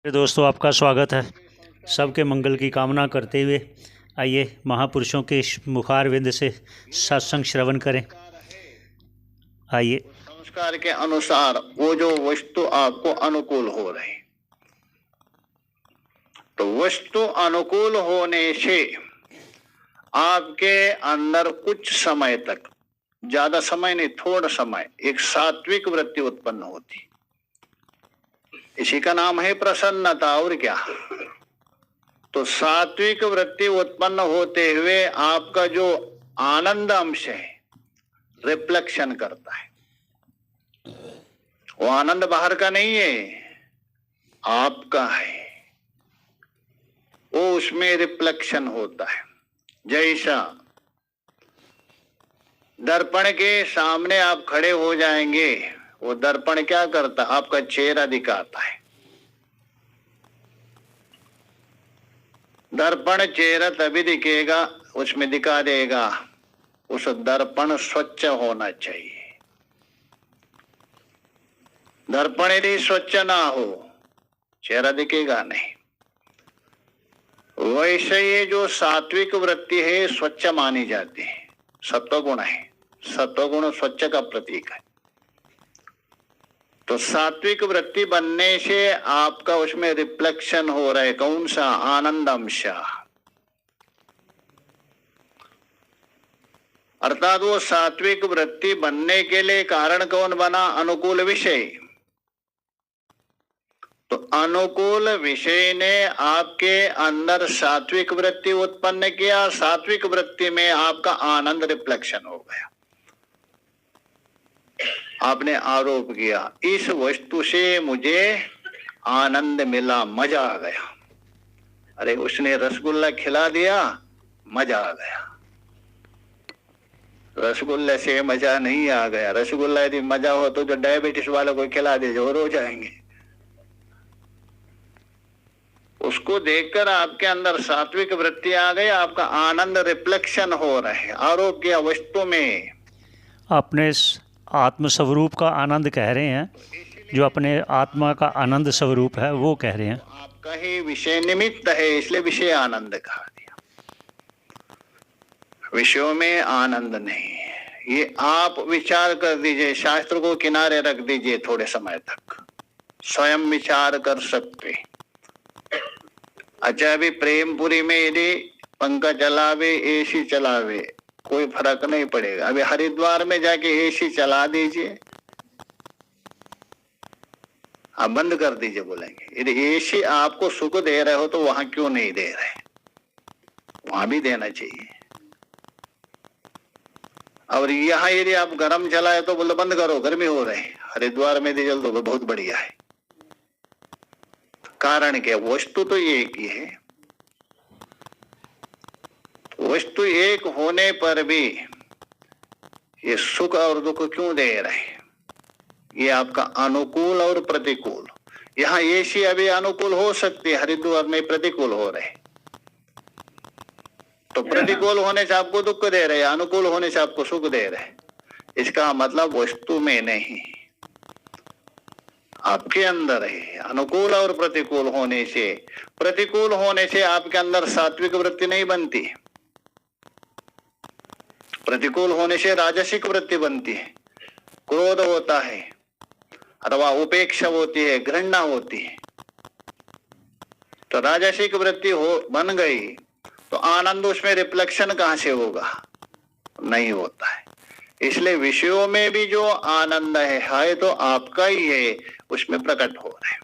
दोस्तों, आपका स्वागत है। सबके मंगल की कामना करते हुए आइए महापुरुषों के इस मुखार विंद से सत्संग श्रवण करें। आइए। संस्कार के अनुसार वो जो वस्तु आपको अनुकूल हो रही, तो वस्तु अनुकूल होने से आपके अंदर कुछ समय तक, ज्यादा समय नहीं, थोड़ा समय, एक सात्विक वृत्ति उत्पन्न होती। इसी का नाम है प्रसन्नता। और क्या? तो सात्विक वृत्ति उत्पन्न होते हुए आपका जो आनंद अंश है रिफ्लेक्शन करता है। वो आनंद बाहर का नहीं है, आपका है। वो उसमें रिफ्लेक्शन होता है। जैसा दर्पण के सामने आप खड़े हो जाएंगे, वो दर्पण क्या करता? आपका चेहरा दिखाता है। दर्पण चेहरा तभी दिखेगा, उसमें दिखा देगा। उस दर्पण स्वच्छ होना चाहिए। दर्पण यदि स्वच्छ ना हो, चेहरा दिखेगा नहीं। वैसे ये जो सात्विक वृत्ति है स्वच्छ मानी जाती है। सत्वगुण है, सत्वगुण स्वच्छ का प्रतीक है। तो सात्विक वृत्ति बनने से आपका उसमें रिफ्लेक्शन हो रहा है। कौन सा? आनंद अंश। अर्थात वो सात्विक वृत्ति बनने के लिए कारण कौन बना? अनुकूल विषय। तो अनुकूल विषय ने आपके अंदर सात्विक वृत्ति उत्पन्न किया। सात्विक वृत्ति में आपका आनंद रिफ्लेक्शन हो गया। आपने आरोप किया, इस वस्तु से मुझे आनंद मिला, मजा आ गया। अरे उसने रसगुल्ला खिला दिया, मजा आ गया। रसगुल्ले से मजा नहीं आ गया। रसगुल्ला यदि मजा हो तो जो डायबिटीज वालों को खिला दे, जो रो जाएंगे। उसको देखकर आपके अंदर सात्विक वृत्ति आ गई, आपका आनंद रिफ्लेक्शन हो रहा है। आरोप किया वस्तु में। अपने आत्म स्वरूप का आनंद कह रहे हैं, जो अपने आत्मा का आनंद स्वरूप है वो कह रहे हैं। आपका ही विषय निमित्त है, इसलिए विषय आनंद कहा दिया। विषयों में आनंद नहीं है। ये आप विचार कर दीजिए, शास्त्र को किनारे रख दीजिए थोड़े समय तक, स्वयं विचार कर सकते। अच्छा, अभी प्रेमपुरी में यदि पंखा चलावे, एसी चलावे, कोई फर्क नहीं पड़ेगा। अभी हरिद्वार में जाके एसी चला दीजिए, आप बंद कर दीजिए, बोलेंगे यदि एसी आपको सुख दे रहे हो तो वहां क्यों नहीं दे रहे? वहां भी देना चाहिए। और यहाँ यदि आप गर्म चलाए तो बोलो बंद करो, गर्मी हो रही। हरिद्वार में डीजल तो बहुत बढ़िया है। कारण क्या? वस्तु तो एक ही है। वस्तु एक होने पर भी ये सुख और दुख क्यों दे रहे हैं? ये आपका अनुकूल और प्रतिकूल। यहाँ एसी अभी अनुकूल हो सकती है, हरिद्वार में प्रतिकूल हो रहे। तो प्रतिकूल होने से आपको दुख दे रहे, अनुकूल होने से आपको सुख दे रहे। इसका मतलब वस्तु में नहीं, आपके अंदर है। अनुकूल और प्रतिकूल होने से, प्रतिकूल होने से आपके अंदर सात्विक वृत्ति नहीं बनती। प्रतिकूल होने से राजसिक वृत्ति बनती है। क्रोध होता है, अथवा उपेक्षा होती है, घृणा होती है। तो राजसिक वृत्ति हो बन गई तो आनंद उसमें रिफ्लेक्शन कहां से होगा? नहीं होता है। इसलिए विषयों में भी जो आनंद है तो आपका ही है, उसमें प्रकट हो रहा है।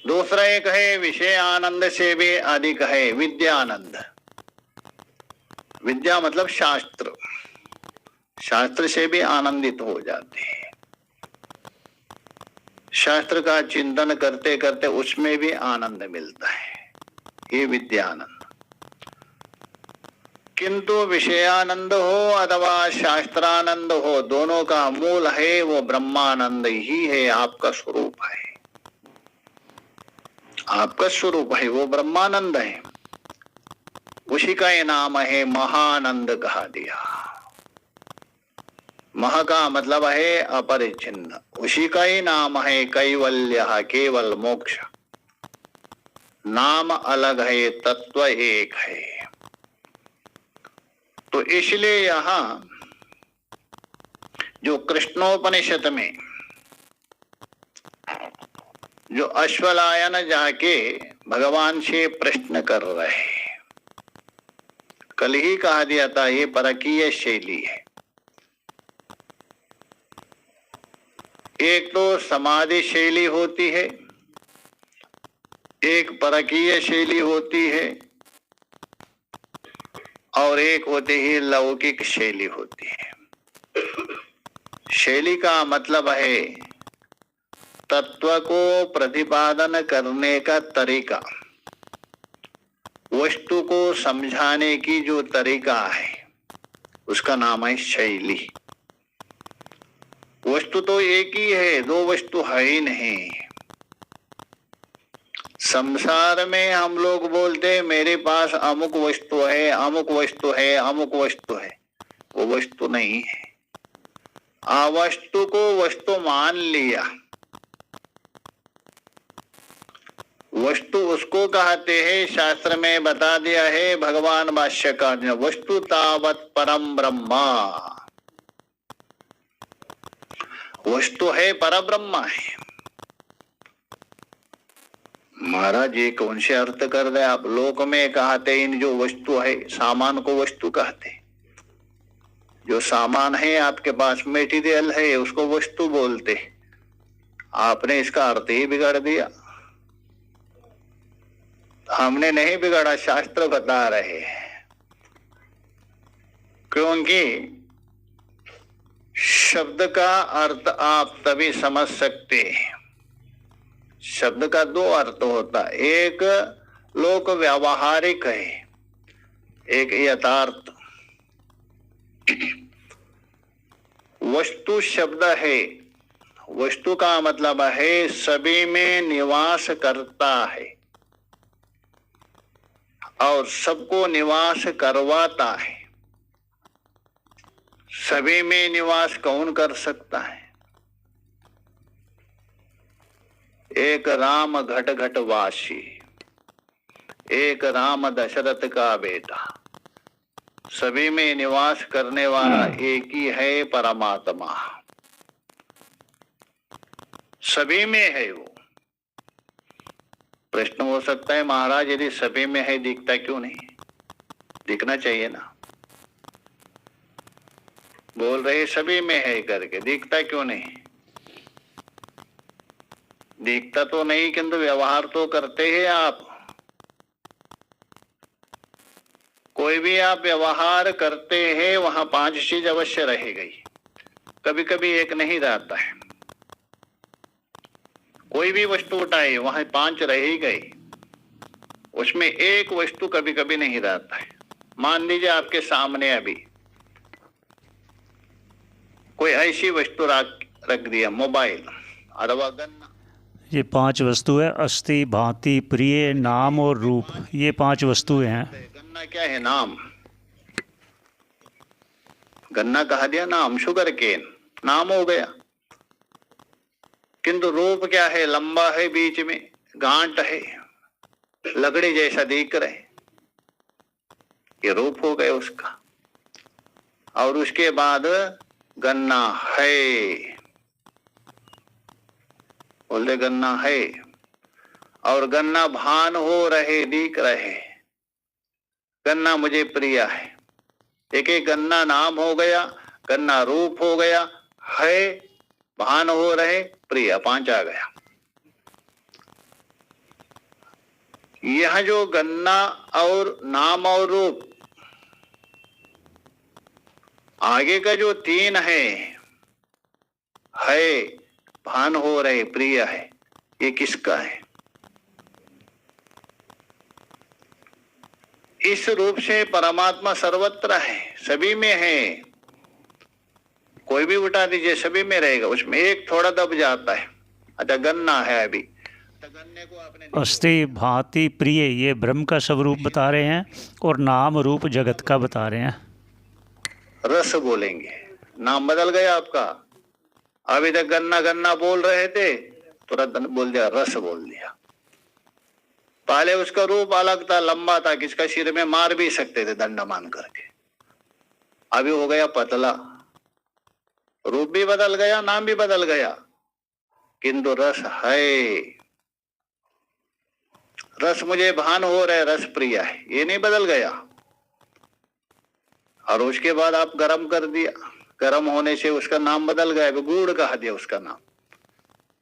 दूसरा एक है विषय आनंद से भी अधिक है विद्या आनंद। विद्या मतलब शास्त्र। शास्त्र से भी आनंदित हो जाते हैं। शास्त्र का चिंतन करते करते उसमें भी आनंद मिलता है, ये विद्यानंद। किंतु विषयानंद हो अथवा शास्त्रानंद हो, दोनों का मूल है वो ब्रह्मानंद ही है। आपका स्वरूप है, आपका स्वरूप है वो ब्रह्मानंद है। उसी का ये नाम है महानंद कहा दिया। महा का मतलब है अपरिचिन्न, उसी का ही नाम है कैवल्य, केवल मोक्ष। नाम अलग है, तत्व एक है। तो इसलिए यहां जो कृष्णोपनिषद में जो अश्वलायन जाके भगवान से प्रश्न कर रहे हैं, कल ही कहा दिया था ये परकीय शैली है। एक तो समाधि शैली होती है, एक परकीय शैली होती है, और एक होती है लौकिक शैली होती है। शैली का मतलब है तत्व को प्रतिपादन करने का तरीका, वस्तु को समझाने की जो तरीका है उसका नाम है शैली। वस्तु तो एक ही है, दो वस्तु है ही नहीं। संसार में हम लोग बोलते हैं मेरे पास अमुक वस्तु है, अमुक वस्तु है, अमुक वस्तु है। वो वस्तु नहीं है। अवस्तु को वस्तु मान लिया। वस्तु उसको कहते हैं, शास्त्र में बता दिया है भगवान भाष्यकार ने, वस्तु तावत परम ब्रह्मा। वस्तु है परब्रह्मा है। महाराज ये कौन से अर्थ कर रहे आप? लोक में कहते इन जो वस्तु है, सामान को वस्तु कहते। जो सामान है आपके पास, मेटीरियल है, उसको वस्तु बोलते। आपने इसका अर्थ ही बिगाड़ दिया। हमने नहीं बिगाड़ा, शास्त्र बता रहे हैं। क्योंकि शब्द का अर्थ आप तभी समझ सकते हैं। शब्द का दो अर्थ होता है, एक लोक व्यावहारिक है, एक यथार्थ। वस्तु शब्द है, वस्तु का मतलब है सभी में निवास करता है और सबको निवास करवाता है। सभी में निवास कौन कर सकता है? एक राम घट घट वासी, एक राम दशरथ का बेटा। सभी में निवास करने वाला एक ही है, परमात्मा। सभी में है वो। प्रश्न हो सकता है महाराज यदि सभी में है दिखता क्यों नहीं? दिखना चाहिए ना। बोल रहे सभी में है करके, दिखता क्यों नहीं? दिखता तो नहीं, किंतु व्यवहार तो करते हैं आप। कोई भी आप व्यवहार करते हैं वहां पांच चीज अवश्य रहेगी। कभी कभी एक नहीं रहता है। कोई भी वस्तु उठाए वहां पांच रह ही गई, उसमें एक वस्तु कभी कभी नहीं रहता है। मान लीजिए आपके सामने अभी कोई ऐसी वस्तु रख दिया, मोबाइल अथवा गन्ना। ये पांच वस्तु है, अस्थि, भांति, प्रिय, नाम और रूप। ये पांच वस्तुएं हैं। गन्ना क्या है? नाम। गन्ना कहा दिया नाम, शुगर केन नाम हो गया। किंतु रूप क्या है? लंबा है, बीच में गांठ है, लकड़ी जैसा दिख रहे, ये रूप हो गया उसका। और उसके बाद गन्ना है, बोलते गन्ना है। और गन्ना भान हो रहे, दिख रहे, गन्ना मुझे प्रिय है। एक एक गन्ना नाम हो गया, गन्ना रूप हो गया, है, भान हो रहे, प्रिय, पांच आ गया। यह जो गन्ना और नाम और रूप, आगे का जो तीन है, भान हो रहे, प्रिय है, ये किसका है? इस रूप से परमात्मा सर्वत्र है, सभी में है। कोई भी उठा दीजिए सभी में रहेगा, उसमें एक थोड़ा दब जाता है। अच्छा गन्ना है अभी, तो गन्ने को आपने अस्थि, भांति, प्रिय ये ब्रह्म का स्वरूप बता रहे हैं और नाम रूप जगत का बता रहे हैं। रस बोलेंगे, नाम बदल गया आपका। अभी तक गन्ना गन्ना बोल रहे थे, तुरंत बोल दिया रस बोल दिया। पहले उसका रूप अलग था, लंबा था, किसका सिर में मार भी सकते थे दंड मान करके। अभी हो गया पतला, रूप भी बदल गया, नाम भी बदल गया, किंतु रस है। रस मुझे भान हो रहा है, रस प्रिय है, ये नहीं बदल गया। और उसके बाद आप गरम कर दिया, गरम होने से उसका नाम बदल गया, गुड़ कहा दिया उसका नाम।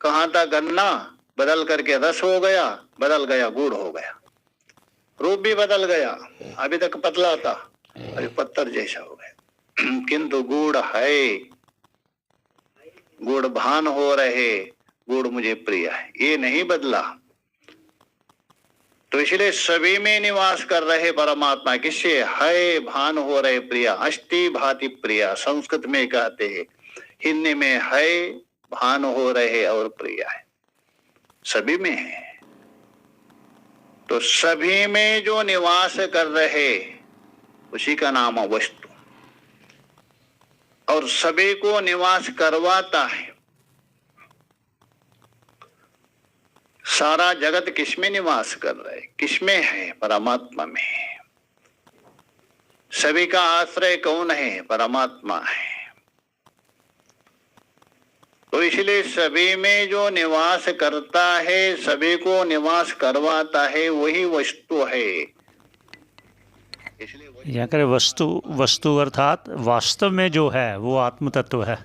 कहाँ था गन्ना, बदल करके रस हो गया, बदल गया गुड़ हो गया, रूप भी बदल गया। अभी तक पतला था, अभी पत्थर जैसा हो गया। किंतु गुड़ है, गुड़ भान हो रहे, गुड़ मुझे प्रिय है, ये नहीं बदला। तो इसलिए सभी में निवास कर रहे परमात्मा किससे है, भान हो रहे प्रिया, अष्टि भाति प्रिया संस्कृत में कहते हैं, हिंदी में है, भान हो रहे और प्रिया है, सभी में है। तो सभी में जो निवास कर रहे उसी का नाम है वस्तु, और सभी को निवास करवाता है। सारा जगत किसमें निवास कर रहे, किसमें है, परमात्मा में। सभी का आश्रय कौन है, परमात्मा है। तो इसलिए सभी में जो निवास करता है, सभी को निवास करवाता है, वही वस्तु है। यहाँ करे वस्तु अर्थात वास्तव में जो है वो आत्म तत्व है,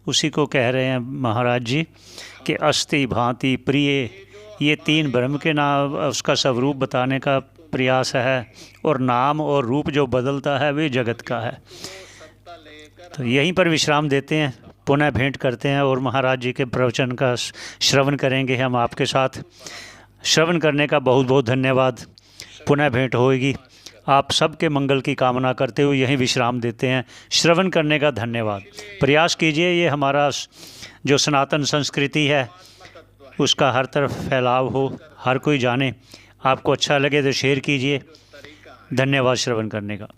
उसी को कह रहे हैं महाराज जी कि अस्ति भांति प्रिय, ये तीन ब्रह्म के नाम उसका स्वरूप बताने का प्रयास है, और नाम और रूप जो बदलता है वे जगत का है। तो यहीं पर विश्राम देते हैं, पुनः भेंट करते हैं और महाराज जी के प्रवचन का श्रवण करेंगे हम आपके साथ। श्रवण करने का बहुत बहुत धन्यवाद। पुनः भेंट होएगी। आप सबके मंगल की कामना करते हुए यहीं विश्राम देते हैं। श्रवण करने का धन्यवाद। प्रयास कीजिए ये हमारा जो सनातन संस्कृति है उसका हर तरफ फैलाव हो, हर कोई जाने। आपको अच्छा लगे तो शेयर कीजिए। धन्यवाद श्रवण करने का।